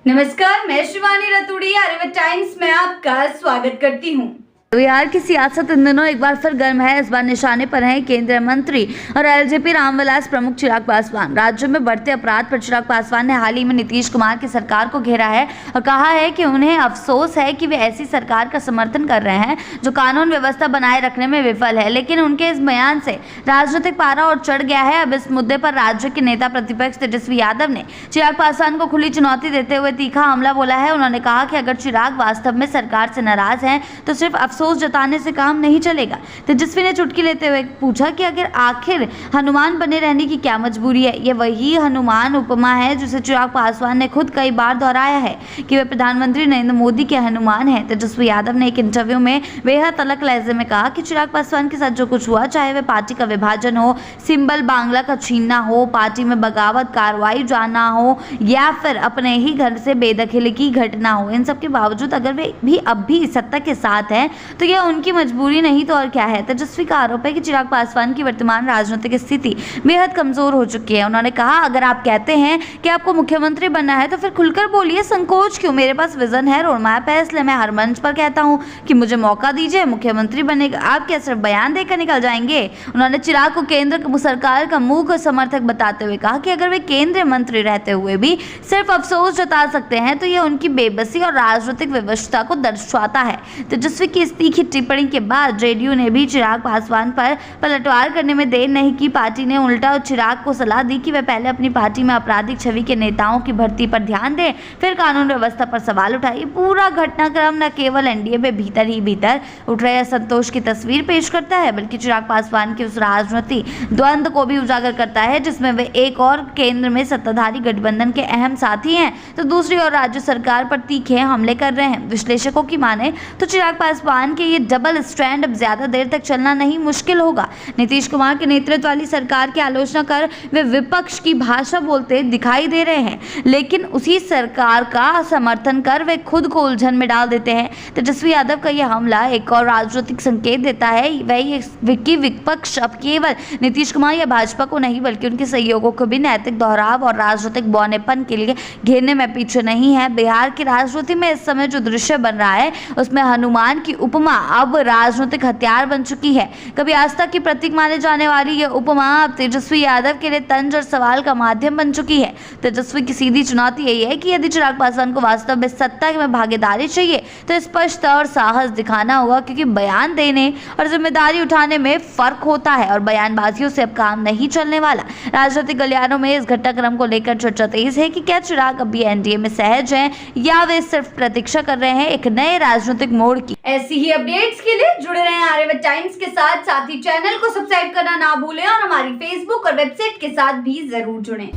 नमस्कार, मैं शिवानी रतूड़ी आर्यभट्ट टाइम्स में आपका स्वागत करती हूँ। बिहार की सियासत इन दिनों एक बार फिर गर्म है। इस बार निशाने पर हैं केंद्रीय मंत्री और एलजेपी रामविलास प्रमुख चिराग पासवान। राज्य में बढ़ते अपराध पर चिराग पासवान ने हाल ही में नीतीश कुमार की सरकार को घेरा है और कहा है कि उन्हें अफसोस है कि वे ऐसी सरकार का समर्थन कर रहे हैं जो कानून व्यवस्था बनाए रखने में विफल है। लेकिन उनके इस बयान से राजनीतिक पारा और चढ़ गया है। अब इस मुद्दे पर राज्य के नेता प्रतिपक्ष तेजस्वी यादव ने चिराग पासवान को खुली चुनौती देते हुए तीखा हमला बोला है। उन्होंने कहा कि अगर चिराग वास्तव में सरकार से नाराज हैं तो सिर्फ अफसोस जताने से काम नहीं चलेगा। तेजस्वी ने चुटकी लेते हुए पूछा कि अगर आखिर हनुमान बने रहने की क्या मजबूरी है। ये वही हनुमान उपमा है जिसे चिराग पासवान ने खुद कई बार दोहराया है कि वे प्रधानमंत्री नरेंद्र मोदी के हनुमान हैं। तेजस्वी यादव ने एक इंटरव्यू में बेहद अलग लहजे में कहा कि चिराग पासवान के साथ जो कुछ हुआ, चाहे वह पार्टी का विभाजन हो, सिंबल बांग्ला का छीनना हो, पार्टी में बगावत कार्रवाई जाना हो या फिर अपने ही घर से बेदखली की घटना हो, इन सब के बावजूद अगर वे भी अब भी सत्ता के साथ हैं तो यह उनकी मजबूरी नहीं तो और क्या है। तेजस्वी का आरोप है कि चिराग पासवान की वर्तमान राजनीतिक स्थिति बेहद कमजोर हो चुकी है। उन्होंने कहा, अगर आप कहते हैं कि आपको मुख्यमंत्री बनना है तो फिर खुलकर बोलिए, संकोच क्यों? मेरे पास विजन है, रोड मैप है, इसलिए मैं हर मंच पर कहता हूं कि मुझे मौका दीजिए, मुख्यमंत्री बनेगा। आप क्या सिर्फ बयान देकर निकल जाएंगे? उन्होंने चिराग को केंद्र सरकार का मूक समर्थक बताते हुए कहा कि अगर वे केंद्रीय मंत्री रहते हुए भी सिर्फ अफसोस जता सकते हैं तो यह उनकी बेबसी और राजनीतिक विवशता को दर्शाता है। तेजस्वी की इस तीखी टिप्पणी के बाद जेडीयू ने भी चिराग पासवान पर पलटवार करने में देर नहीं की। पार्टी ने उल्टा चिराग को सलाह दी कि वे पहले अपनी पार्टी में आपराधिक छवि के नेताओं की भर्ती पर ध्यान दें, फिर कानून व्यवस्था पर सवाल उठाए। पूरा घटनाक्रम न केवल एनडीए में भीतर ही भीतर उठ रहे असंतोष की तस्वीर पेश करता है, बल्कि चिराग पासवान के उस राजनीतिक द्वंद्व को भी उजागर करता है जिसमें वे एक और केंद्र में सत्ताधारी गठबंधन के अहम साथी हैं तो दूसरी ओर राज्य सरकार पर तीखे हमले कर रहे हैं। विश्लेषकों की माने तो चिराग पासवान के ये डबल स्टैंड अब ज्यादा देर तक चलना नहीं मुश्किल होगा। नीतीश कुमार के नेतृत्व वाली सरकार की आलोचना कर वे विपक्ष की भाषा बोलते दिखाई दे रहे हैं, लेकिन उसी सरकार का समर्थन कर वे खुद को उलझन में डाल देते हैं। तेजस्वी यादव का यह हमला एक और राजनीतिक संकेत देता है वही विपक्ष अब केवल नीतीश कुमार या भाजपा को नहीं बल्कि उनके सहयोगों को भी नैतिक दोहराव और राजनीतिक बौनेपन के लिए घेरने में पीछे नहीं है। बिहार की राजनीति में इस समय जो दृश्य बन रहा है उसमें हनुमान की उपमा अब राजनीतिक हथियार बन चुकी है। कभी आस्था की प्रतीक माने जाने वाली यह उपमा अब तेजस्वी यादव के लिए तंज और सवाल का माध्यम बन चुकी है। तेजस्वी की सीधी चुनौती यही है कि यदि चिराग पासवान को वास्तव में सत्ता में भागीदारी चाहिए तो स्पष्ट और साहस दिखाना होगा, क्योंकि बयान देने और जिम्मेदारी उठाने में फर्क होता है और बयानबाजियों से अब काम नहीं चलने वाला। राजनीतिक गलियारों में इस घटनाक्रम को लेकर चर्चा तेज है कि क्या चिराग अभी एनडीए में सहज हैं या वे सिर्फ प्रतीक्षा कर रहे हैं एक नए राजनीतिक मोड़ की। ऐसी ही अपडेट्स के लिए जुड़े रहें आर्यभट्ट टाइम्स के साथ ही चैनल को सब्सक्राइब करना ना भूलें और हमारी फेसबुक और वेबसाइट के साथ भी जरूर जुड़ें।